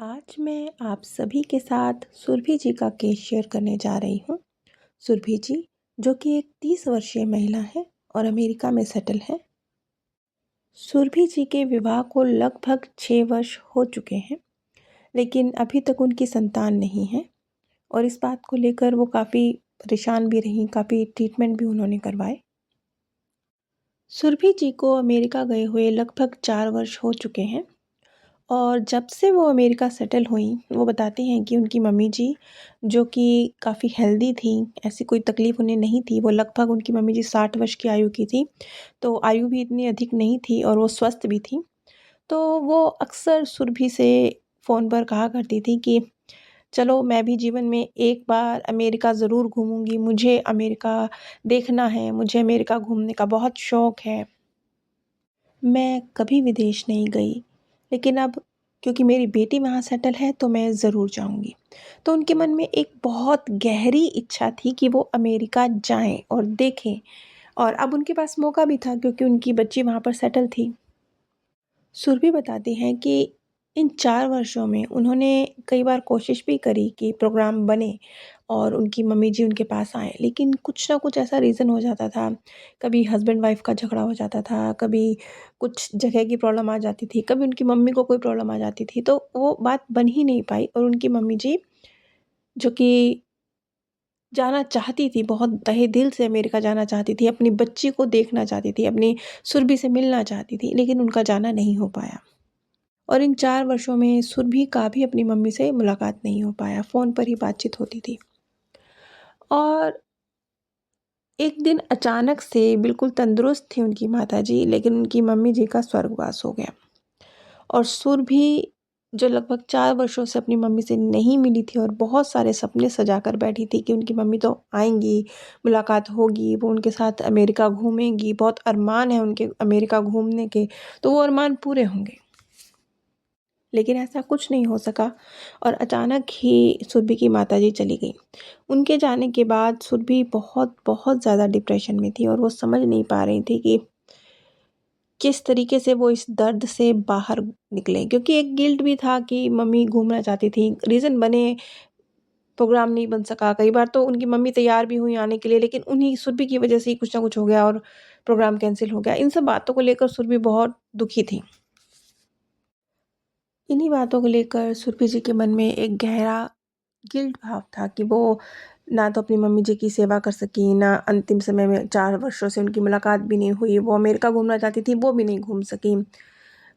आज मैं आप सभी के साथ सुरभि जी का केस शेयर करने जा रही हूँ। सुरभि जी जो कि एक 30 वर्षीय महिला है और अमेरिका में सेटल है। सुरभि जी के विवाह को लगभग 6 वर्ष हो चुके हैं, लेकिन अभी तक उनकी संतान नहीं है और इस बात को लेकर वो काफ़ी परेशान भी रहीं, काफ़ी ट्रीटमेंट भी उन्होंने करवाए। सुरभि जी को अमेरिका गए हुए लगभग 4 वर्ष हो चुके हैं और जब से वो अमेरिका सेटल हुईं, वो बताती हैं कि उनकी मम्मी जी जो कि काफ़ी हेल्दी थीं, ऐसी कोई तकलीफ़ उन्हें नहीं थी। वो लगभग उनकी मम्मी जी 60 वर्ष की आयु की थी, तो आयु भी इतनी अधिक नहीं थी और वो स्वस्थ भी थीं। तो वो अक्सर सुरभि से फ़ोन पर कहा करती थी कि चलो मैं भी जीवन में एक बार अमेरिका ज़रूर घूमूँगी, मुझे अमेरिका देखना है, मुझे अमेरिका घूमने का बहुत शौक है। मैं कभी विदेश नहीं गई, लेकिन अब क्योंकि मेरी बेटी वहाँ सेटल है तो मैं ज़रूर जाऊँगी। तो उनके मन में एक बहुत गहरी इच्छा थी कि वो अमेरिका जाएँ और देखें, और अब उनके पास मौका भी था क्योंकि उनकी बच्ची वहाँ पर सेटल थी। सुरभि बताती हैं कि इन 4 वर्षों में उन्होंने कई बार कोशिश भी करी कि प्रोग्राम बने और उनकी मम्मी जी उनके पास आएँ, लेकिन कुछ ना कुछ ऐसा रीज़न हो जाता था। कभी हस्बैंड वाइफ़ का झगड़ा हो जाता था, कभी कुछ जगह की प्रॉब्लम आ जाती थी, कभी उनकी मम्मी को कोई प्रॉब्लम आ जाती थी, तो वो बात बन ही नहीं पाई और उनकी मम्मी जी जो कि जाना चाहती थी, बहुत तहे दिल से अमेरिका जाना चाहती थी, अपनी बच्ची को देखना चाहती थी, अपनी सुरभि से मिलना चाहती थी, लेकिन उनका जाना नहीं हो पाया। और इन 4 वर्षों में सुरभि का भी अपनी मम्मी से मुलाकात नहीं हो पाया, फ़ोन पर ही बातचीत होती थी। और एक दिन अचानक से बिल्कुल तंदुरुस्त थी उनकी माताजी, लेकिन उनकी मम्मी जी का स्वर्गवास हो गया। और सुरभि जो लगभग 4 वर्षों से अपनी मम्मी से नहीं मिली थी और बहुत सारे सपने सजा कर बैठी थी कि उनकी मम्मी तो आएँगी, मुलाकात होगी, वो उनके साथ अमेरिका घूमेंगी, बहुत अरमान है उनके अमेरिका घूमने के, तो वो अरमान पूरे होंगे। लेकिन ऐसा कुछ नहीं हो सका और अचानक ही सुरभि की माताजी चली गईं। उनके जाने के बाद सुरभि बहुत ज़्यादा डिप्रेशन में थी और वो समझ नहीं पा रही थी कि किस तरीके से वो इस दर्द से बाहर निकलें, क्योंकि एक गिल्ट भी था कि मम्मी घूमना चाहती थी, रीज़न बने, प्रोग्राम नहीं बन सका। कई बार तो उनकी मम्मी तैयार भी हुई आने के लिए, लेकिन उन्हीं सुरभि की वजह से ही कुछ ना कुछ हो गया और प्रोग्राम कैंसल हो गया। इन सब बातों को लेकर सुरभि बहुत दुखी थी। इन्हीं बातों को लेकर सुरभि जी के मन में एक गहरा गिल्ट भाव था कि वो ना तो अपनी मम्मी जी की सेवा कर सकीं, ना अंतिम समय में 4 वर्षों से उनकी मुलाकात भी नहीं हुई, वो अमेरिका घूमना चाहती थी, वो भी नहीं घूम सकीं।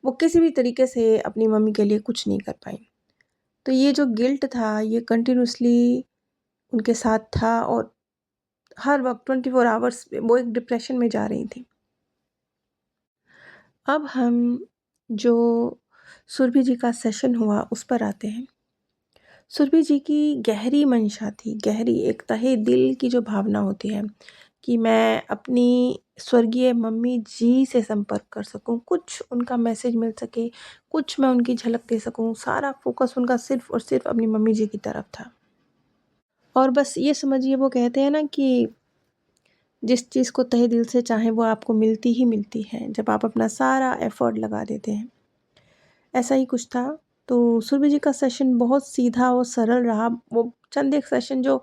वो किसी भी तरीके से अपनी मम्मी के लिए कुछ नहीं कर पाईं। तो ये जो गिल्ट था, ये कंटिन्यूअसली उनके साथ था और हर वक़्त 24 आवर्स वो एक डिप्रेशन में जा रही थीं। अब हम जो सुरभि जी का सेशन हुआ, उस पर आते हैं। सुरभि जी की गहरी मंशा थी, गहरी एक तहे दिल की जो भावना होती है कि मैं अपनी स्वर्गीय मम्मी जी से संपर्क कर सकूं, कुछ उनका मैसेज मिल सके, कुछ मैं उनकी झलक दे सकूं। सारा फोकस उनका सिर्फ़ और सिर्फ़ अपनी मम्मी जी की तरफ था। और बस ये समझिए, वो कहते हैं ना कि जिस चीज़ को तहे दिल से चाहें वो आपको मिलती ही मिलती है, जब आप अपना सारा एफ़र्ट लगा देते हैं। ऐसा ही कुछ था। तो सुरभि जी का सेशन बहुत सीधा और सरल रहा। वो चंद एक सेशन जो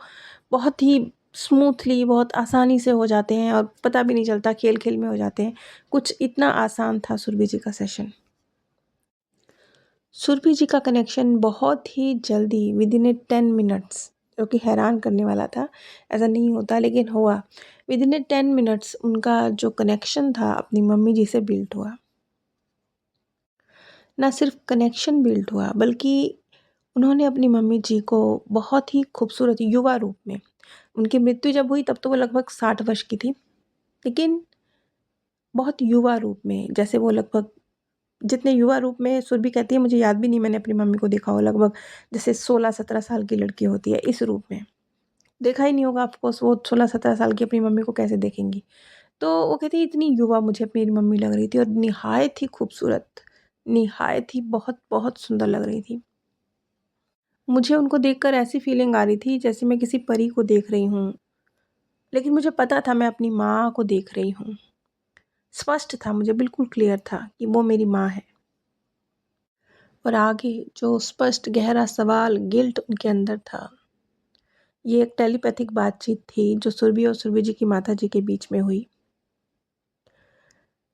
बहुत ही स्मूथली, बहुत आसानी से हो जाते हैं और पता भी नहीं चलता, खेल-खेल में हो जाते हैं। कुछ इतना आसान था सुरभि जी का सेशन। सुरभि जी का कनेक्शन बहुत ही जल्दी विदिन ए 10 मिनट्स, जो कि हैरान करने वाला था। ऐसा नहीं होता लेकिन हुआ। विदिन ए 10 मिनट्स उनका जो कनेक्शन था अपनी मम्मी जी से बिल्ड हुआ। ना सिर्फ कनेक्शन बिल्ड हुआ, बल्कि उन्होंने अपनी मम्मी जी को बहुत ही खूबसूरत युवा रूप में, उनकी मृत्यु जब हुई तब तो वो लगभग 60 वर्ष की थी, लेकिन बहुत युवा रूप में, जैसे वो लगभग जितने युवा रूप में सुरभि कहती है, मुझे याद भी नहीं मैंने अपनी मम्मी को देखा हो, लगभग जैसे 16-17 साल की लड़की होती है, इस रूप में। देखा ही नहीं होगा ऑफ कोर्स, वो 16-17 साल की अपनी मम्मी को कैसे देखेंगी। तो वो कहती है इतनी युवा मुझे अपनी मम्मी लग रही थी और निहायत ही खूबसूरत, निहायत ही बहुत-बहुत सुंदर लग रही थी। मुझे उनको देखकर ऐसी फ़ीलिंग आ रही थी जैसे मैं किसी परी को देख रही हूँ, लेकिन मुझे पता था मैं अपनी माँ को देख रही हूँ। स्पष्ट था, मुझे बिल्कुल क्लियर था कि वो मेरी माँ है। और आगे जो स्पष्ट गहरा सवाल गिल्ट उनके अंदर था, ये एक टेलीपैथिक बातचीत थी जो सुरभि और सुरभि जी की माता जी के बीच में हुई।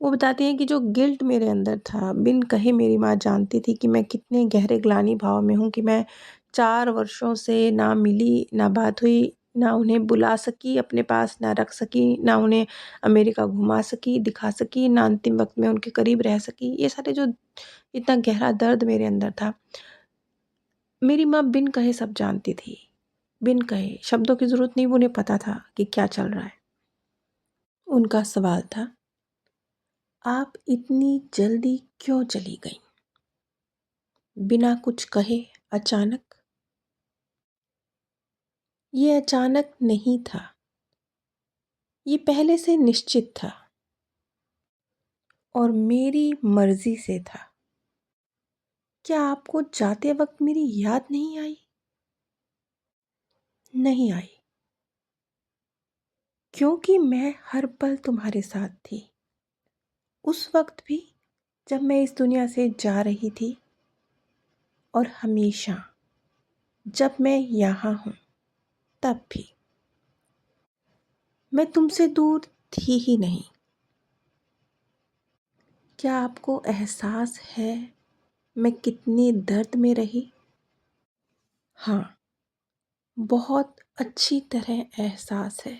वो बताती हैं कि जो गिल्ट मेरे अंदर था, बिन कहे मेरी माँ जानती थी कि मैं कितने गहरे ग्लानि भाव में हूँ, कि मैं 4 वर्षों से ना मिली, ना बात हुई, ना उन्हें बुला सकी अपने पास, ना रख सकी, ना उन्हें अमेरिका घुमा सकी, दिखा सकी, ना अंतिम वक़्त में उनके करीब रह सकी। ये सारे जो इतना गहरा दर्द मेरे अंदर था, मेरी माँ बिन कहे सब जानती थी। बिन कहे, शब्दों की ज़रूरत नहीं, वो उन्हें पता था कि क्या चल रहा है। उनका सवाल था, आप इतनी जल्दी क्यों चली गईं? बिना कुछ कहे, अचानक? ये अचानक नहीं था, ये पहले से निश्चित था और मेरी मर्जी से था। क्या आपको जाते वक्त मेरी याद नहीं आई? नहीं आई, क्योंकि मैं हर पल तुम्हारे साथ थी। उस वक्त भी जब मैं इस दुनिया से जा रही थी, और हमेशा जब मैं यहाँ हूँ तब भी। मैं तुमसे दूर थी ही नहीं। क्या आपको एहसास है मैं कितने दर्द में रही? हाँ, बहुत अच्छी तरह एहसास है।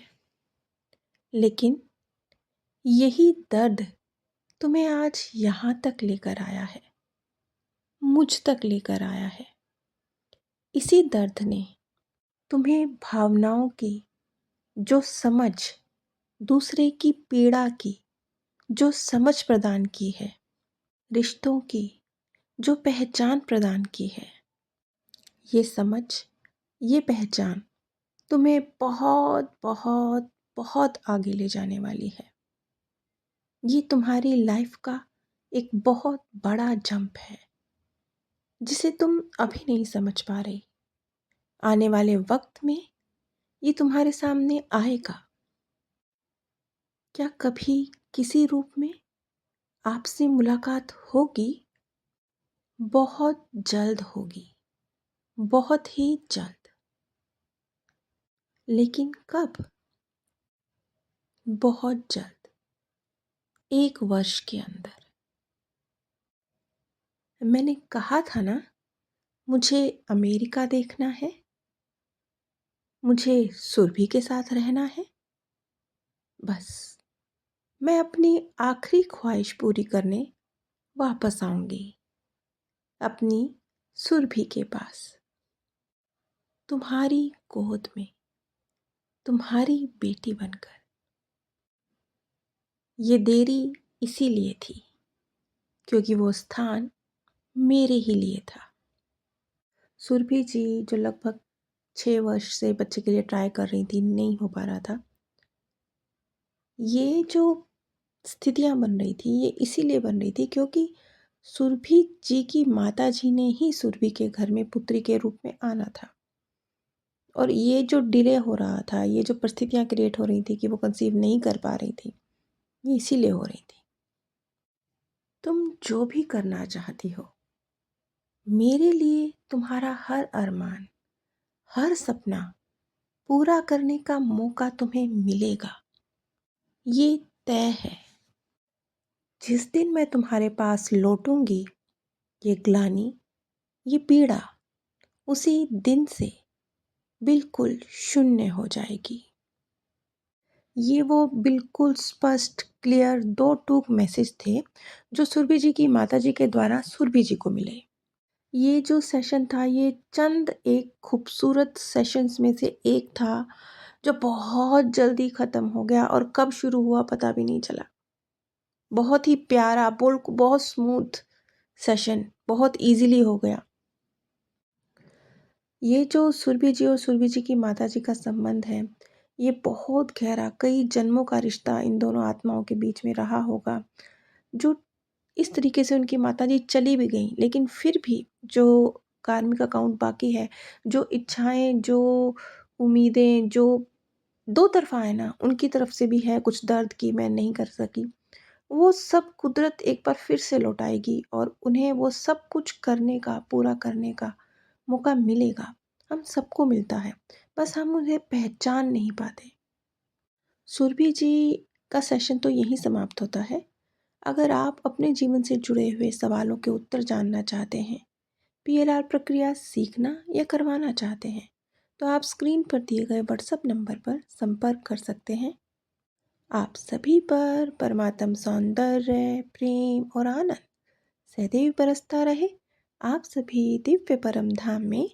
लेकिन यही दर्द तुम्हें आज यहाँ तक लेकर आया है, मुझ तक लेकर आया है। इसी दर्द ने तुम्हें भावनाओं की जो समझ, दूसरे की पीड़ा की जो समझ प्रदान की है, रिश्तों की जो पहचान प्रदान की है, ये समझ, ये पहचान तुम्हें बहुत बहुत बहुत आगे ले जाने वाली है। ये तुम्हारी लाइफ का एक बहुत बड़ा जंप है, जिसे तुम अभी नहीं समझ पा रही। आने वाले वक्त में ये तुम्हारे सामने आएगा। क्या कभी किसी रूप में आपसे मुलाकात होगी? बहुत जल्द होगी, बहुत ही जल्द। लेकिन कब? बहुत जल्द, 1 वर्ष के अंदर। मैंने कहा था ना, मुझे अमेरिका देखना है, मुझे सुरभि के साथ रहना है। बस मैं अपनी आखिरी ख्वाहिश पूरी करने वापस आऊंगी, अपनी सुरभि के पास, तुम्हारी गोद में, तुम्हारी बेटी बनकर। ये देरी इसीलिए थी क्योंकि वो स्थान मेरे ही लिए था। सुरभि जी जो लगभग 6 वर्ष से बच्चे के लिए ट्राई कर रही थी, नहीं हो पा रहा था। ये जो स्थितियां बन रही थी, ये इसीलिए बन रही थी क्योंकि सुरभि जी की माता जी ने ही सुरभि के घर में पुत्री के रूप में आना था। और ये जो डिले हो रहा था, ये जो परिस्थितियां क्रिएट हो रही थी कि वो कंसीव नहीं कर पा रही थी, ये इसीलिए हो रही थी। तुम जो भी करना चाहती हो, मेरे लिए तुम्हारा हर अरमान, हर सपना पूरा करने का मौका तुम्हें मिलेगा। ये तय है। जिस दिन मैं तुम्हारे पास लौटूंगी, ये ग्लानि, ये पीड़ा उसी दिन से बिल्कुल शून्य हो जाएगी। ये वो बिल्कुल स्पष्ट, क्लियर 2 टूक मैसेज थे जो सुरभि जी की माता जी के द्वारा सुरभि जी को मिले। ये जो सेशन था, ये चंद एक खूबसूरत सेशंस में से एक था जो बहुत जल्दी ख़त्म हो गया और कब शुरू हुआ पता भी नहीं चला। बहुत ही प्यारा, बहुत स्मूथ सेशन, बहुत इजीली हो गया। ये जो सुरभि जी और सुरभि जी की माता जी का संबंध है, ये बहुत गहरा, कई जन्मों का रिश्ता इन दोनों आत्माओं के बीच में रहा होगा। जो इस तरीके से उनकी माताजी चली भी गईं, लेकिन फिर भी जो कार्मिक अकाउंट बाकी है, जो इच्छाएं, जो उम्मीदें, जो दो तरफा है ना, उनकी तरफ से भी है कुछ दर्द की मैं नहीं कर सकी। वो सब कुदरत एक बार फिर से लौटाएगी और उन्हें वो सब कुछ करने का, पूरा करने का मौका मिलेगा। हम सबको मिलता है, बस हम उन्हें पहचान नहीं पाते। सुरभि जी का सेशन तो यहीं समाप्त होता है। अगर आप अपने जीवन से जुड़े हुए सवालों के उत्तर जानना चाहते हैं, पीएलआर प्रक्रिया सीखना या करवाना चाहते हैं, तो आप स्क्रीन पर दिए गए व्हाट्सएप नंबर पर संपर्क कर सकते हैं। आप सभी पर परमात्म सौंदर्य, प्रेम और आनंद सदैव बरसता रहे। आप सभी दिव्य परम धाम में